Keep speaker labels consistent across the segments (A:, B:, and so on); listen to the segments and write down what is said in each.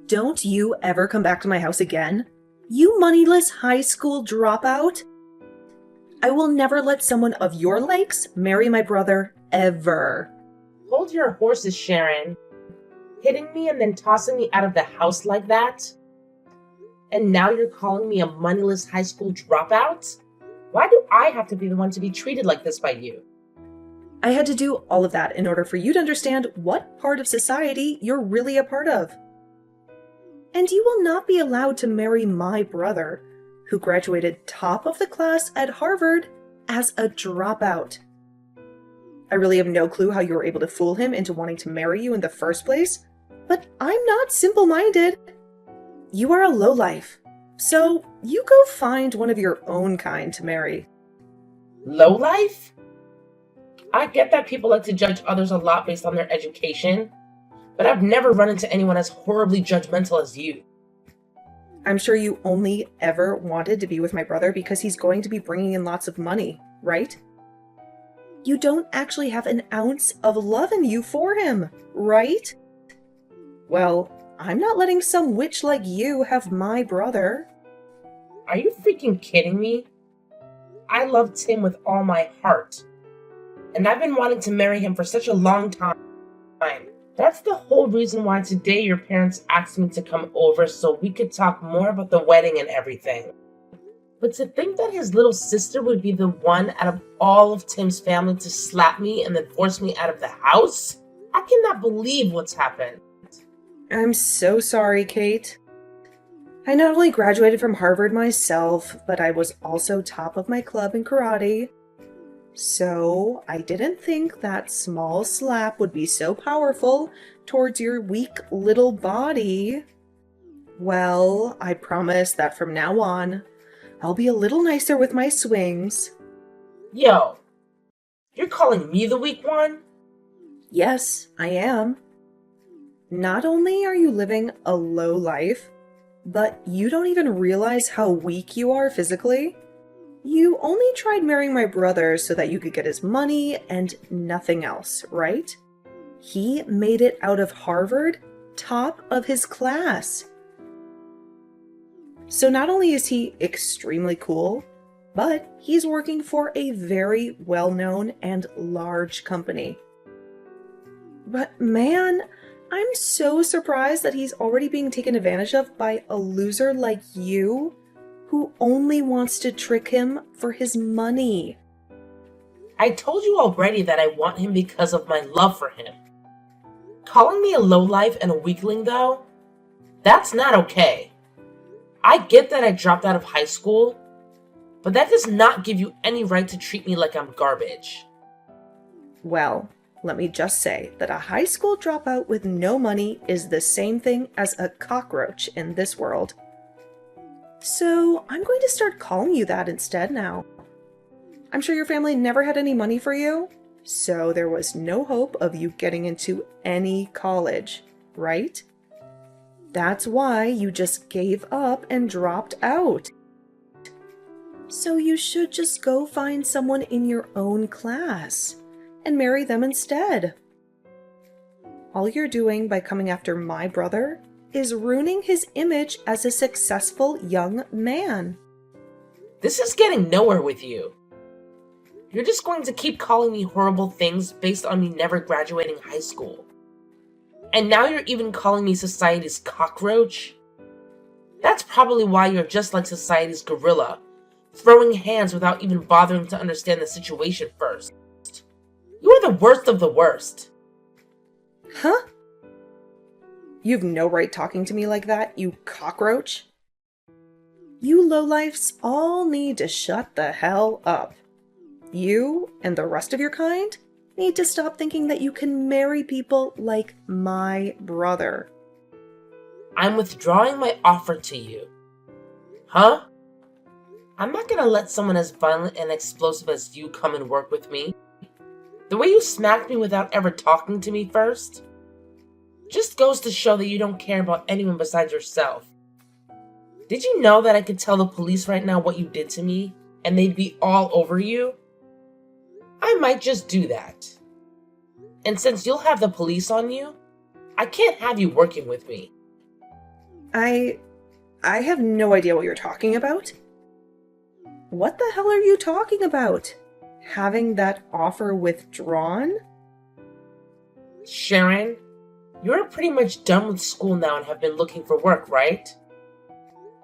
A: Don't you ever come back to my house again? You moneyless high school dropout? I will never let someone of your likes marry my brother, ever.
B: Hold your horses, Sharon. Hitting me and then tossing me out of the house like that? And now you're calling me a moneyless high school dropout? Why do I have to be the one to be treated like this by you?
A: I had to do all of that in order for you to understand what part of society you're really a part of. And you will not be allowed to marry my brother, who graduated top of the class at Harvard as a dropout. I really have no clue how you were able to fool him into wanting to marry you in the first place, but I'm not simple-minded. You are a lowlife, so you go find one of your own kind to marry.
B: Lowlife? I get that people like to judge others a lot based on their education, but I've never run into anyone as horribly judgmental as you.
A: I'm sure you only ever wanted to be with my brother because he's going to be bringing in lots of money, right? You don't actually have an ounce of love in you for him, right? Well, I'm not letting some witch like you have my brother.
B: Are you freaking kidding me? I love Tim with all my heart, and I've been wanting to marry him for such a long time. That's the whole reason why today your parents asked me to come over so we could talk more about the wedding and everything. But to think that his little sister would be the one out of all of Tim's family to slap me and then force me out of the house? I cannot believe what's happened.
A: I'm so sorry, Kate. I not only graduated from Harvard myself, but I was also top of my club in karate. So, I didn't think that small slap would be so powerful towards your weak little body. Well, I promise that from now on, I'll be a little nicer with my swings.
B: Yo, you're calling me the weak one?
A: Yes, I am. Not only are you living a low life, but you don't even realize how weak you are physically. You only tried marrying my brother so that you could get his money and nothing else, right? He made it out of Harvard, top of his class. So not only is he extremely cool, but he's working for a very well-known and large company. But man, I'm so surprised that he's already being taken advantage of by a loser like you, who only wants to trick him for his money.
B: I told you already that I want him because of my love for him. Calling me a lowlife and a weakling, though? That's not okay. I get that I dropped out of high school, but that does not give you any right to treat me like I'm garbage.
A: Well, let me just say that a high school dropout with no money is the same thing as a cockroach in this world. So I'm going to start calling you that instead now. I'm sure your family never had any money for you, so there was no hope of you getting into any college, right? That's why you just gave up and dropped out. So you should just go find someone in your own class and marry them instead. All you're doing by coming after my brother is ruining his image as a successful young man.
B: This is getting nowhere with you. You're just going to keep calling me horrible things based on me never graduating high school. And now you're even calling me society's cockroach? That's probably why you're just like society's gorilla, throwing hands without even bothering to understand the situation first. You are the worst of the worst.
A: Huh? You've no right talking to me like that, you cockroach. You lowlifes all need to shut the hell up. You and the rest of your kind need to stop thinking that you can marry people like my brother.
B: I'm withdrawing my offer to you. Huh? I'm not gonna let someone as violent and explosive as you come and work with me. The way you smacked me without ever talking to me first just goes to show that you don't care about anyone besides yourself. Did you know that I could tell the police right now what you did to me, and they'd be all over you? I might just do that. And since you'll have the police on you, I can't have you working with me.
A: I have no idea what you're talking about. What the hell are you talking about? Having that offer withdrawn?
B: Sharon, you're pretty much done with school now and have been looking for work, right?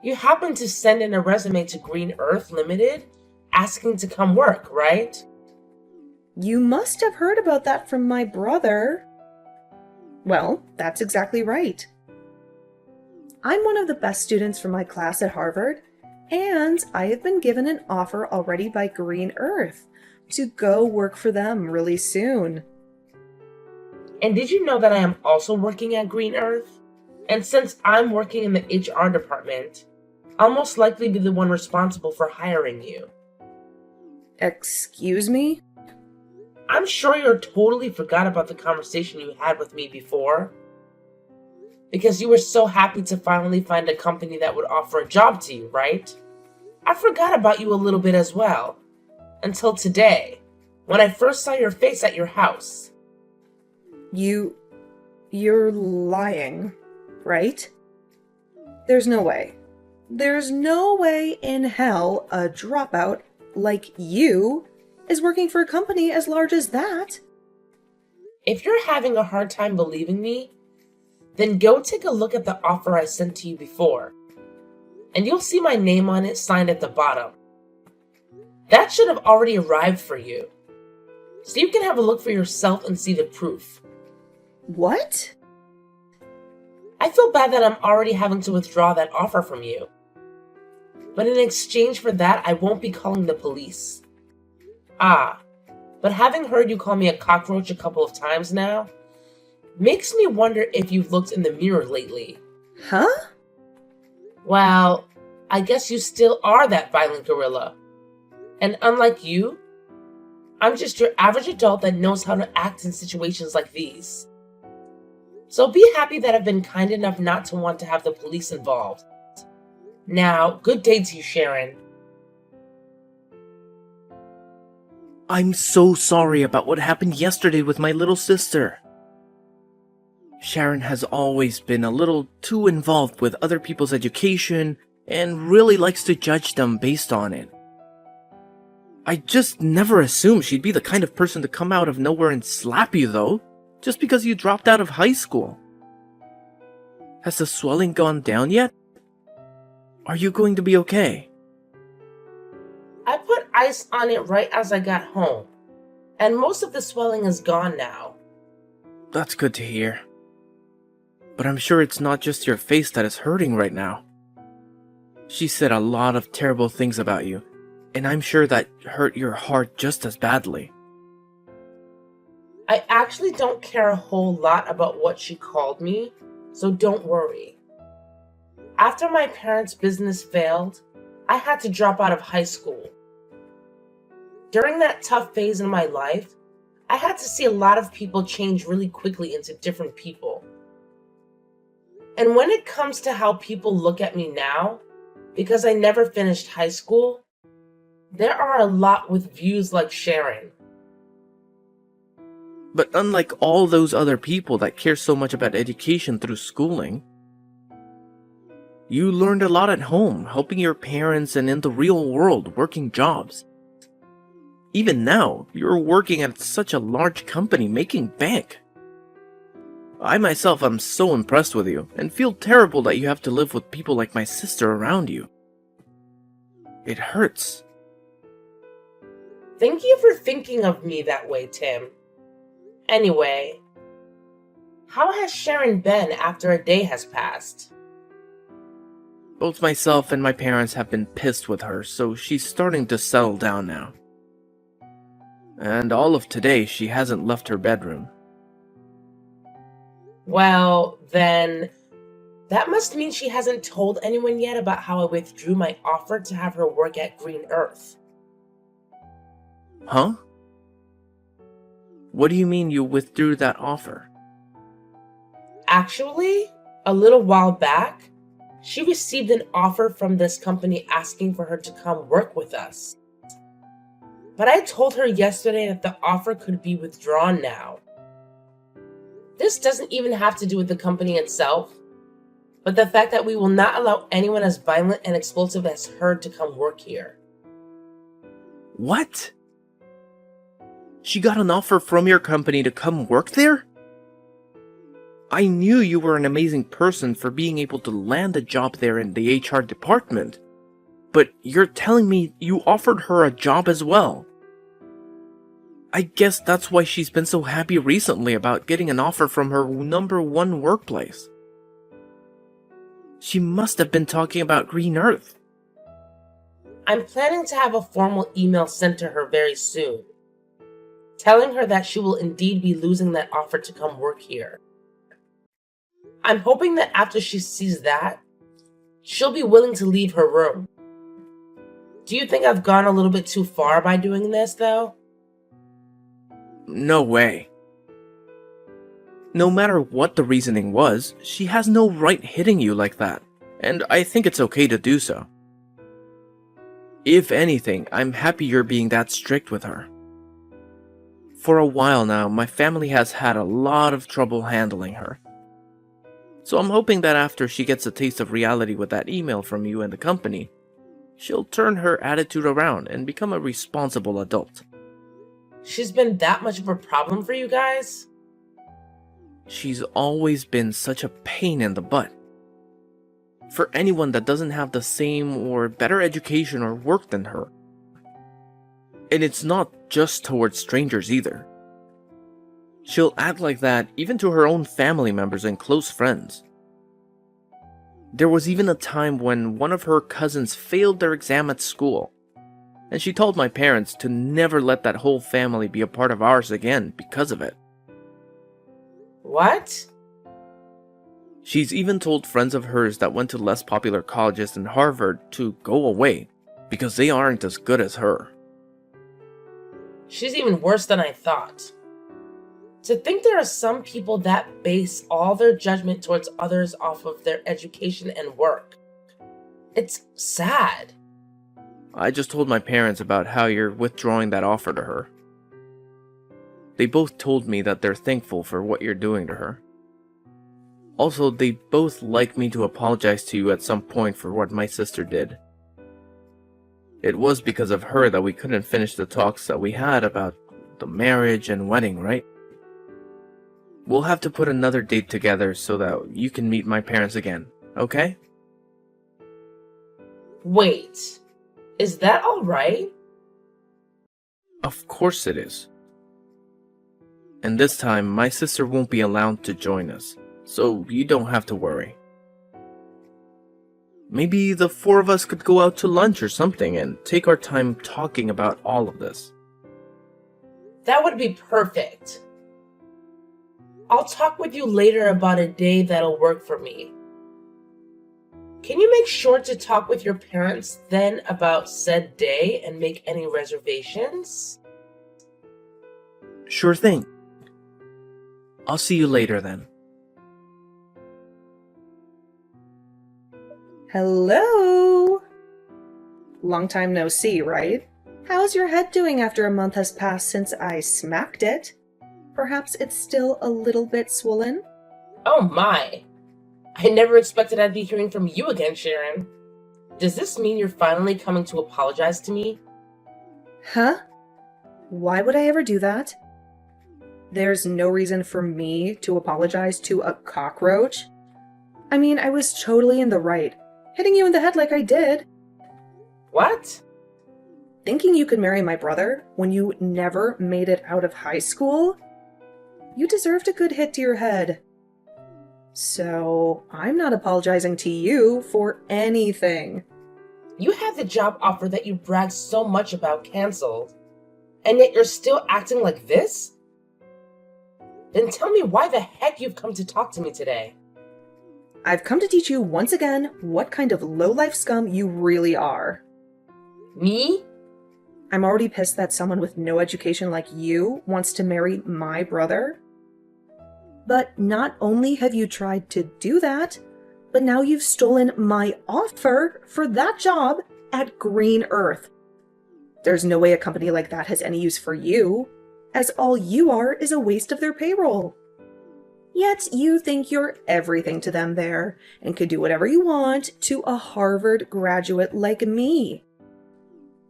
B: You happened to send in a resume to Green Earth Limited asking to come work, right?
A: You must have heard about that from my brother. Well, that's exactly right. I'm one of the best students from my class at Harvard, and I have been given an offer already by Green Earth to go work for them really soon.
B: And did you know that I am also working at Green Earth? And since I'm working in the HR department, I'll most likely be the one responsible for hiring you.
A: Excuse me?
B: I'm sure you totally forgot about the conversation you had with me before. Because you were so happy to finally find a company that would offer a job to you, right? I forgot about you a little bit as well. Until today, when I first saw your face at your house.
A: You're lying, right? There's no way. There's no way in hell a dropout like you is working for a company as large as that.
B: If you're having a hard time believing me, then go take a look at the offer I sent to you before. And you'll see my name on it signed at the bottom. That should have already arrived for you. So you can have a look for yourself and see the proof.
A: What?
B: I feel bad that I'm already having to withdraw that offer from you. But in exchange for that, I won't be calling the police. But having heard you call me a cockroach a couple of times now, makes me wonder if you've looked in the mirror lately.
A: Huh?
B: Well, I guess you still are that violent gorilla. And unlike you, I'm just your average adult that knows how to act in situations like these. So be happy that I've been kind enough not to want to have the police involved. Now, good day to you, Sharon.
C: I'm so sorry about what happened yesterday with my little sister. Sharon has always been a little too involved with other people's education and really likes to judge them based on it. I just never assumed she'd be the kind of person to come out of nowhere and slap you though, just because you dropped out of high school. Has the swelling gone down yet? Are you going to be okay?
B: I put ice on it right as I got home, and most of the swelling is gone now.
C: That's good to hear. But I'm sure it's not just your face that is hurting right now. She said a lot of terrible things about you, and I'm sure that hurt your heart just as badly.
B: I actually don't care a whole lot about what she called me, so don't worry. After my parents' business failed, I had to drop out of high school. During that tough phase in my life, I had to see a lot of people change really quickly into different people. And when it comes to how people look at me now, because I never finished high school, there are a lot with views like Sharon.
C: But unlike all those other people that care so much about education through schooling, you learned a lot at home, helping your parents and in the real world working jobs. Even now, you're working at such a large company making bank. I myself am so impressed with you and feel terrible that you have to live with people like my sister around you. It hurts.
B: Thank you for thinking of me that way, Tim. Anyway, how has Sharon been after a day has passed?
C: Both myself and my parents have been pissed with her, so she's starting to settle down now. And all of today, she hasn't left her bedroom.
B: Well, then, that must mean she hasn't told anyone yet about how I withdrew my offer to have her work at Green Earth.
C: Huh? What do you mean you withdrew that offer?
B: Actually, a little while back, she received an offer from this company asking for her to come work with us. But I told her yesterday that the offer could be withdrawn now. This doesn't even have to do with the company itself, but the fact that we will not allow anyone as violent and explosive as her to come work here.
C: What? She got an offer from your company to come work there? I knew you were an amazing person for being able to land a job there in the HR department, but you're telling me you offered her a job as well. I guess that's why she's been so happy recently about getting an offer from her #1 workplace. She must have been talking about Green Earth.
B: I'm planning to have a formal email sent to her very soon, telling her that she will indeed be losing that offer to come work here. I'm hoping that after she sees that, she'll be willing to leave her room. Do you think I've gone a little bit too far by doing this, though?
C: No way. No matter what the reasoning was, she has no right hitting you like that, and I think it's okay to do so. If anything, I'm happy you're being that strict with her. For a while now, my family has had a lot of trouble handling her. So I'm hoping that after she gets a taste of reality with that email from you and the company, she'll turn her attitude around and become a responsible adult.
B: She's been that much of a problem for you guys?
C: She's always been such a pain in the butt. For anyone that doesn't have the same or better education or work than her. And it's not just towards strangers either. She'll act like that even to her own family members and close friends. There was even a time when one of her cousins failed their exam at school, and she told my parents to never let that whole family be a part of ours again because of it.
B: What?
C: She's even told friends of hers that went to less popular colleges than Harvard to go away because they aren't as good as her.
B: She's even worse than I thought. To think there are some people that base all their judgment towards others off of their education and work. It's sad.
C: I just told my parents about how you're withdrawing that offer to her. They both told me that they're thankful for what you're doing to her. Also, they both like me to apologize to you at some point for what my sister did. It was because of her that we couldn't finish the talks that we had about the marriage and wedding, right? We'll have to put another date together so that you can meet my parents again, okay?
B: Wait, is that alright?
C: Of course it is. And this time, my sister won't be allowed to join us, so you don't have to worry. Maybe the four of us could go out to lunch or something and take our time talking about all of this.
B: That would be perfect. I'll talk with you later about a day that'll work for me. Can you make sure to talk with your parents then about said day and make any reservations?
C: Sure thing. I'll see you later then.
A: Hello? Long time no see, right? How's your head doing after a month has passed since I smacked it? Perhaps it's still a little bit swollen?
B: Oh my! I never expected I'd be hearing from you again, Sharon. Does this mean you're finally coming to apologize to me?
A: Huh? Why would I ever do that? There's no reason for me to apologize to a cockroach. I mean, I was totally in the right, hitting you in the head like I did.
B: What?
A: Thinking you could marry my brother when you never made it out of high school? You deserved a good hit to your head. So, I'm not apologizing to you for anything.
B: You had the job offer that you bragged so much about canceled, and yet you're still acting like this? Then tell me why the heck you've come to talk to me today.
A: I've come to teach you once again what kind of low-life scum you really are.
B: Me?
A: I'm already pissed that someone with no education like you wants to marry my brother. But not only have you tried to do that, but now you've stolen my offer for that job at Green Earth. There's no way a company like that has any use for you, as all you are is a waste of their payroll. Yet you think you're everything to them there and could do whatever you want to a Harvard graduate like me.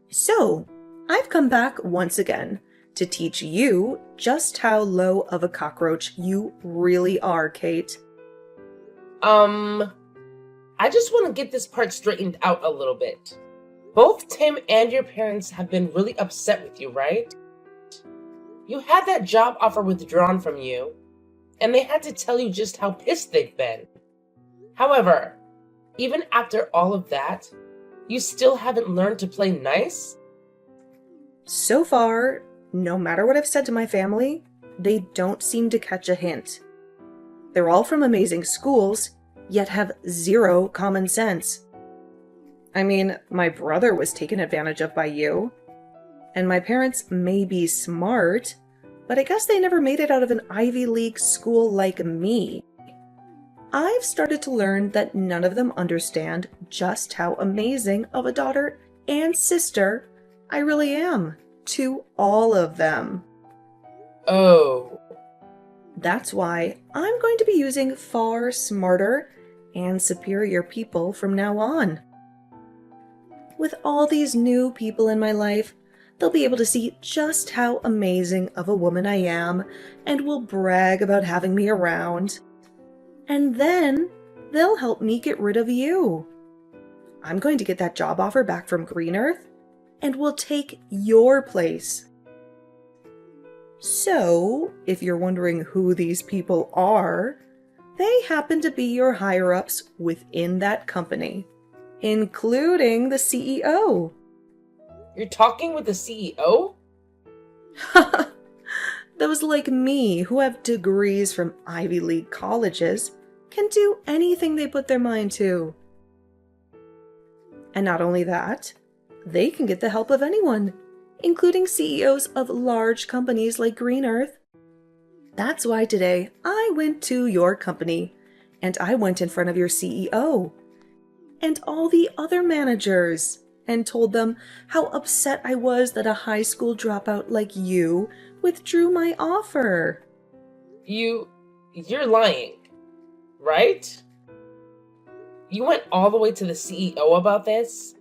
A: So, I've come back once again to teach you just how low of a cockroach you really are, Kate.
B: I just want to get this part straightened out a little bit. Both Tim and your parents have been really upset with you, right? You had that job offer withdrawn from you, and they had to tell you just how pissed they've been. However, even after all of that, you still haven't learned to play nice?
A: So far, no matter what I've said to my family, they don't seem to catch a hint. They're all from amazing schools, yet have zero common sense. I mean, my brother was taken advantage of by you. And my parents may be smart, but I guess they never made it out of an Ivy League school like me. I've started to learn that none of them understand just how amazing of a daughter and sister I really am to all of them.
B: Oh.
A: That's why I'm going to be using far smarter and superior people from now on. With all these new people in my life, they'll be able to see just how amazing of a woman I am and will brag about having me around. And then they'll help me get rid of you. I'm going to get that job offer back from Green Earth and will take your place. So, if you're wondering who these people are, they happen to be your higher-ups within that company, including the CEO.
B: You're talking with the CEO?
A: Those like me who have degrees from Ivy League colleges can do anything they put their mind to. And not only that, they can get the help of anyone, including CEOs of large companies like Green Earth. That's why today I went to your company, and I went in front of your CEO and all the other managers and told them how upset I was that a high school dropout like you withdrew my offer.
B: You're lying, right? You went all the way to the CEO about this?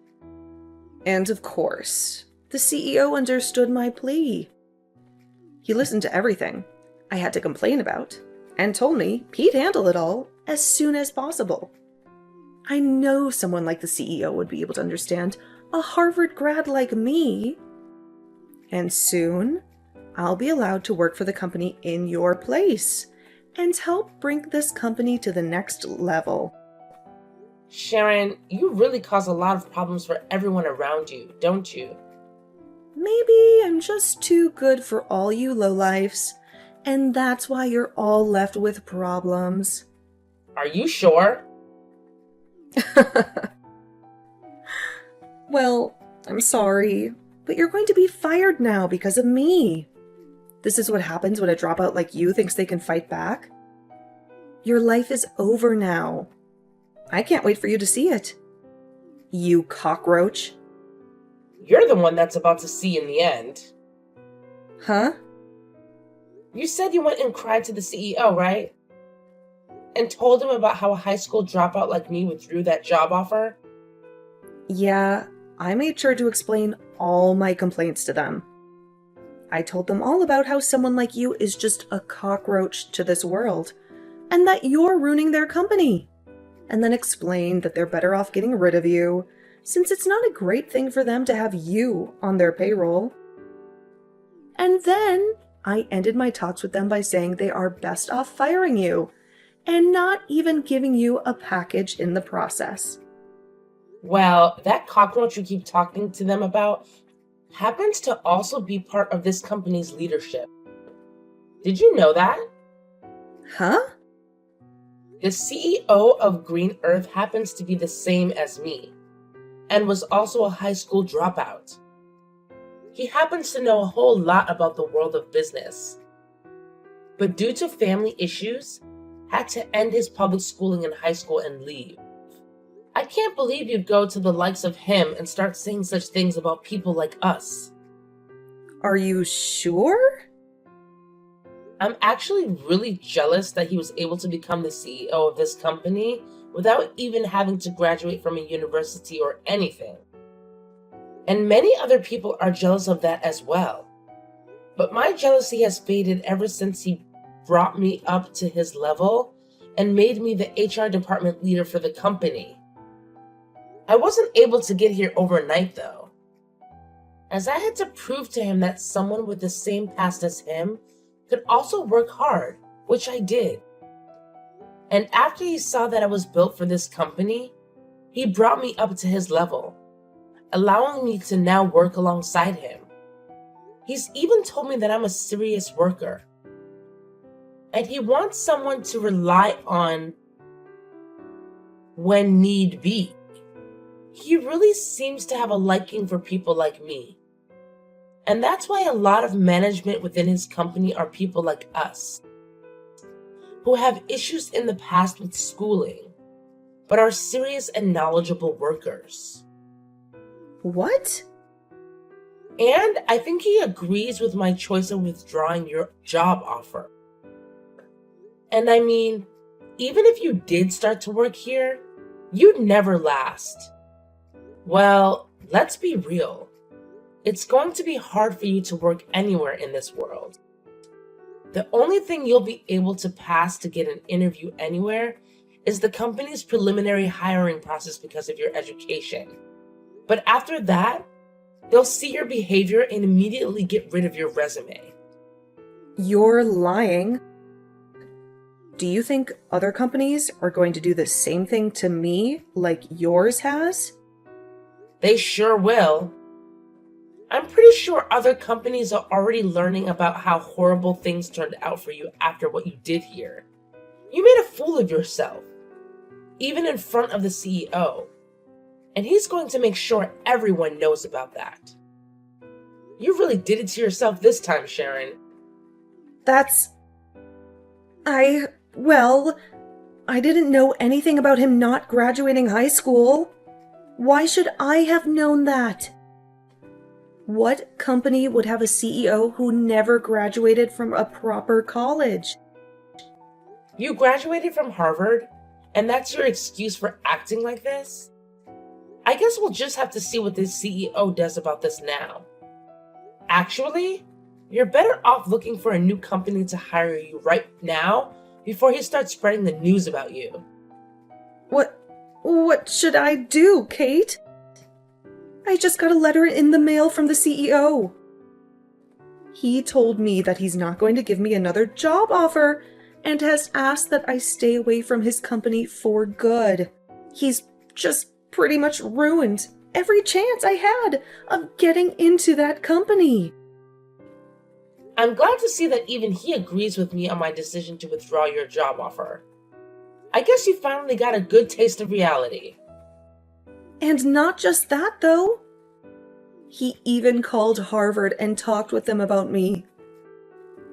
A: And of course, the CEO understood my plea. He listened to everything I had to complain about and told me he'd handle it all as soon as possible. I know someone like the CEO would be able to understand a Harvard grad like me. And soon, I'll be allowed to work for the company in your place and help bring this company to the next level.
B: Sharon, you really cause a lot of problems for everyone around you, don't you?
A: Maybe I'm just too good for all you lowlifes, and that's why you're all left with problems.
B: Are you sure?
A: Well, I'm sorry, but you're going to be fired now because of me. This is what happens when a dropout like you thinks they can fight back. Your life is over now. I can't wait for you to see it. You cockroach.
B: You're the one that's about to see in the end.
A: Huh?
B: You said you went and cried to the CEO, right? And told him about how a high school dropout like me withdrew that job offer?
A: Yeah, I made sure to explain all my complaints to them. I told them all about how someone like you is just a cockroach to this world, and that you're ruining their company. And then explained that they're better off getting rid of you, since it's not a great thing for them to have you on their payroll. And then I ended my talks with them by saying they are best off firing you, and not even giving you a package in the process.
B: Well, that cockroach you keep talking to them about happens to also be part of this company's leadership. Did you know that?
A: Huh?
B: The CEO of Green Earth happens to be the same as me, and was also a high school dropout. He happens to know a whole lot about the world of business, but due to family issues, had to end his public schooling in high school and leave. I can't believe you'd go to the likes of him and start saying such things about people like us.
A: Are you sure?
B: I'm actually really jealous that he was able to become the CEO of this company without even having to graduate from a university or anything. And many other people are jealous of that as well. But my jealousy has faded ever since he brought me up to his level and made me the HR department leader for the company. I wasn't able to get here overnight though, as I had to prove to him that someone with the same past as him could also work hard, which I did. And after he saw that I was built for this company, he brought me up to his level, allowing me to now work alongside him. He's even told me that I'm a serious worker, and he wants someone to rely on when need be. He really seems to have a liking for people like me. And that's why a lot of management within his company are people like us, who have issues in the past with schooling, but are serious and knowledgeable workers.
A: What?
B: And I think he agrees with my choice of withdrawing your job offer. And I mean, even if you did start to work here, you'd never last. Well, let's be real. It's going to be hard for you to work anywhere in this world. The only thing you'll be able to pass to get an interview anywhere is the company's preliminary hiring process because of your education. But after that, they'll see your behavior and immediately get rid of your resume.
A: You're lying. Do you think other companies are going to do the same thing to me like yours has?
B: They sure will. I'm pretty sure other companies are already learning about how horrible things turned out for you after what you did here. You made a fool of yourself, even in front of the CEO. And he's going to make sure everyone knows about that. You really did it to yourself this time, Sharon.
A: Well, I didn't know anything about him not graduating high school. Why should I have known that? What company would have a CEO who never graduated from a proper college?
B: You graduated from Harvard, and that's your excuse for acting like this? I guess we'll just have to see what this CEO does about this now. Actually, you're better off looking for a new company to hire you right now before he starts spreading the news about you.
A: What should I do, Kate? I just got a letter in the mail from the CEO. He told me that he's not going to give me another job offer and has asked that I stay away from his company for good. He's just pretty much ruined every chance I had of getting into that company.
B: I'm glad to see that even he agrees with me on my decision to withdraw your job offer. I guess you finally got a good taste of reality.
A: And not just that, though. He even called Harvard and talked with them about me.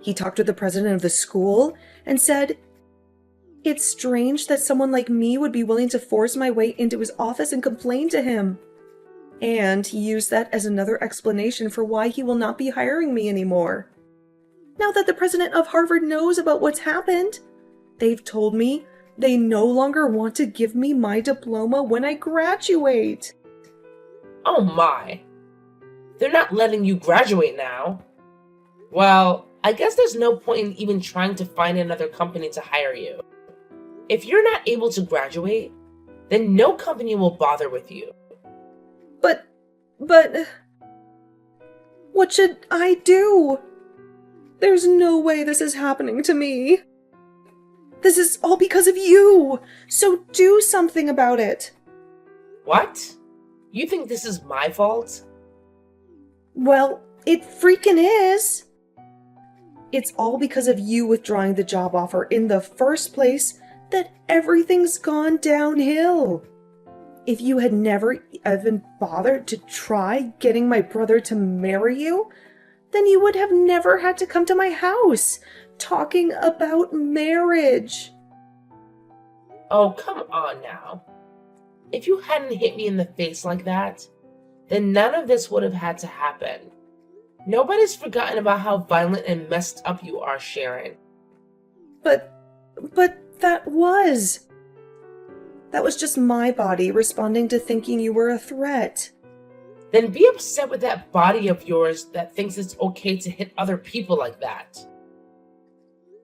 A: He talked with the president of the school and said, "It's strange that someone like me would be willing to force my way into his office and complain to him." And he used that as another explanation for why he will not be hiring me anymore. Now that the president of Harvard knows about what's happened, they've told me they no longer want to give me my diploma when I graduate.
B: Oh my. They're not letting you graduate now. Well, I guess there's no point in even trying to find another company to hire you. If you're not able to graduate, then no company will bother with you.
A: But, what should I do? There's no way this is happening to me. This is all because of you, so do something about it.
B: What? You think this is my fault?
A: Well, it freaking is. It's all because of you withdrawing the job offer in the first place that everything's gone downhill. If you had never even bothered to try getting my brother to marry you, then you would have never had to come to my house talking about marriage.
B: Oh, come on now. If you hadn't hit me in the face like that, then none of this would have had to happen. Nobody's forgotten about how violent and messed up you are, Sharon.
A: But that was just my body responding to thinking you were a threat.
B: Then be upset with that body of yours that thinks it's okay to hit other people like that.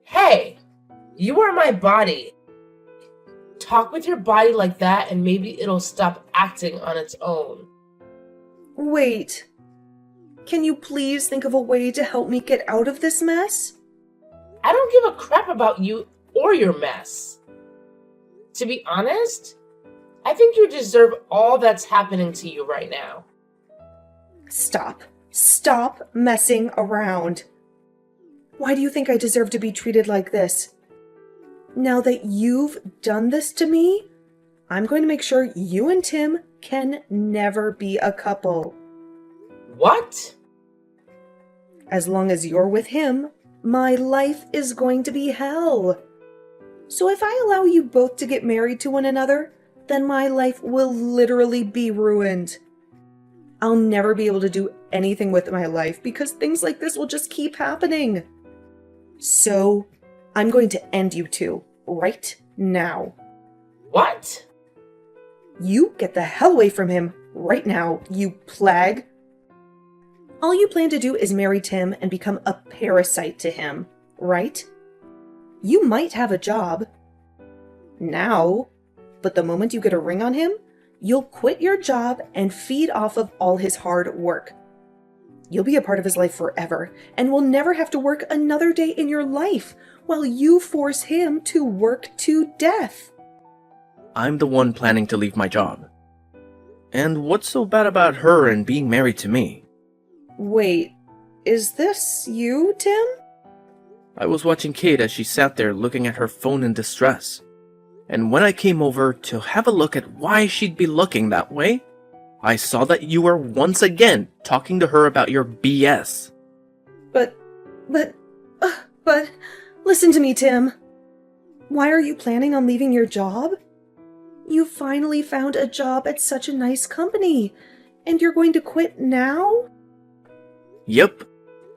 B: Hey, you are my body. Talk with your body like that and maybe it'll stop acting on its own.
A: Wait. Can you please think of a way to help me get out of this mess?
B: I don't give a crap about you or your mess. To be honest, I think you deserve all that's happening to you right now.
A: Stop. Stop messing around. Why do you think I deserve to be treated like this? Now that you've done this to me, I'm going to make sure you and Tim can never be a couple.
B: What?
A: As long as you're with him, my life is going to be hell. So if I allow you both to get married to one another, then my life will literally be ruined. I'll never be able to do anything with my life because things like this will just keep happening. So, I'm going to end you two right now.
B: What?
A: You get the hell away from him right now, you plague. All you plan to do is marry Tim and become a parasite to him, right? You might have a job now, but the moment you get a ring on him, you'll quit your job and feed off of all his hard work. You'll be a part of his life forever and will never have to work another day in your life while you force him to work to death.
C: I'm the one planning to leave my job. And what's so bad about her and being married to me?
A: Wait, is this you, Tim?
C: I was watching Kate as she sat there looking at her phone in distress. And when I came over to have a look at why she'd be looking that way, I saw that you were once again talking to her about your BS.
A: But, listen to me, Tim. Why are you planning on leaving your job? You finally found a job at such a nice company, and you're going to quit now?
C: Yep.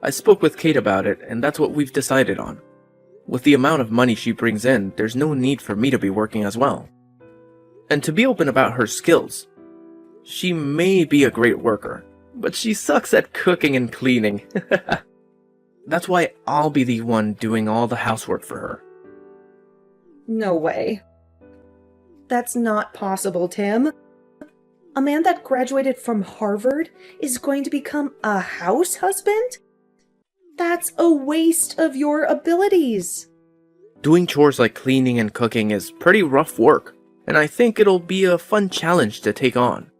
C: I spoke with Kate about it, and that's what we've decided on. With the amount of money she brings in, there's no need for me to be working as well. And to be open about her skills, she may be a great worker, but she sucks at cooking and cleaning. That's why I'll be the one doing all the housework for her.
A: No way. That's not possible, Tim. A man that graduated from Harvard is going to become a house husband? That's a waste of your abilities.
C: Doing chores like cleaning and cooking is pretty rough work, and I think it'll be a fun challenge to take on.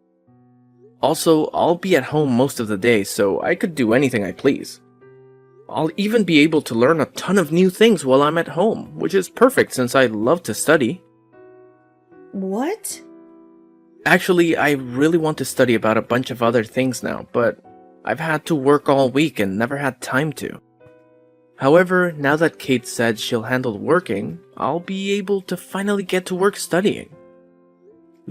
C: Also, I'll be at home most of the day, so I could do anything I please. I'll even be able to learn a ton of new things while I'm at home, which is perfect since I love to study.
A: What?
C: Actually, I really want to study about a bunch of other things now, but I've had to work all week and never had time to. However, now that Kate said she'll handle working, I'll be able to finally get to work studying.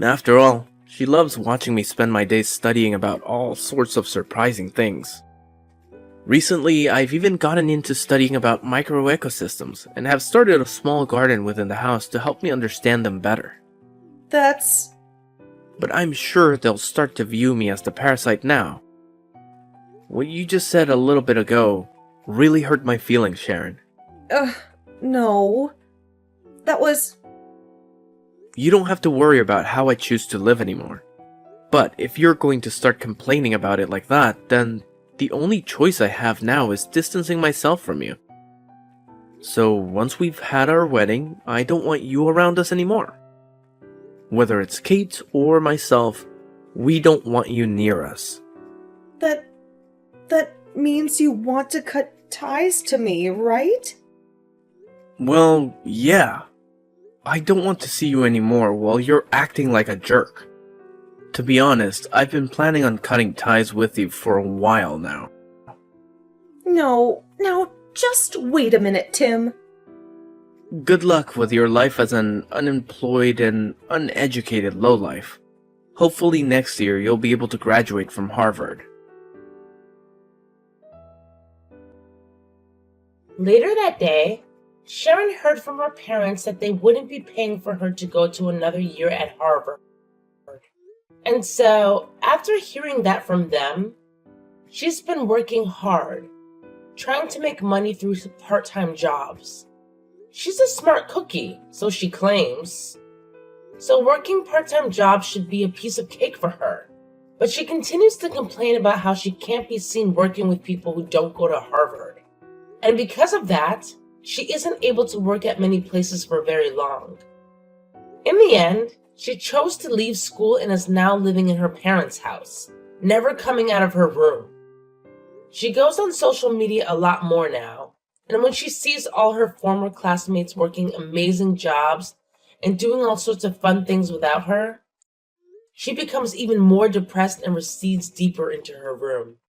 C: After all, she loves watching me spend my days studying about all sorts of surprising things. Recently, I've even gotten into studying about microecosystems and have started a small garden within the house to help me understand them better.
A: That's...
C: But I'm sure they'll start to view me as the parasite now. What you just said a little bit ago really hurt my feelings, Sharon.
A: No. That was...
C: You don't have to worry about how I choose to live anymore. But if you're going to start complaining about it like that, then the only choice I have now is distancing myself from you. So once we've had our wedding, I don't want you around us anymore. Whether it's Kate or myself, we don't want you near us.
A: That means you want to cut ties to me, right?
C: Well, yeah. I don't want to see you anymore while you're acting like a jerk. To be honest, I've been planning on cutting ties with you for a while now.
A: No, now just wait a minute, Tim.
C: Good luck with your life as an unemployed and uneducated lowlife. Hopefully next year you'll be able to graduate from Harvard.
B: Later that day, Sharon heard from her parents that they wouldn't be paying for her to go to another year at Harvard. And so, after hearing that from them, she's been working hard, trying to make money through part-time jobs. She's a smart cookie, so she claims. So working part-time jobs should be a piece of cake for her. But she continues to complain about how she can't be seen working with people who don't go to Harvard. And because of that, she isn't able to work at many places for very long. In the end, she chose to leave school and is now living in her parents' house, never coming out of her room. She goes on social media a lot more now, and when she sees all her former classmates working amazing jobs and doing all sorts of fun things without her, she becomes even more depressed and recedes deeper into her room.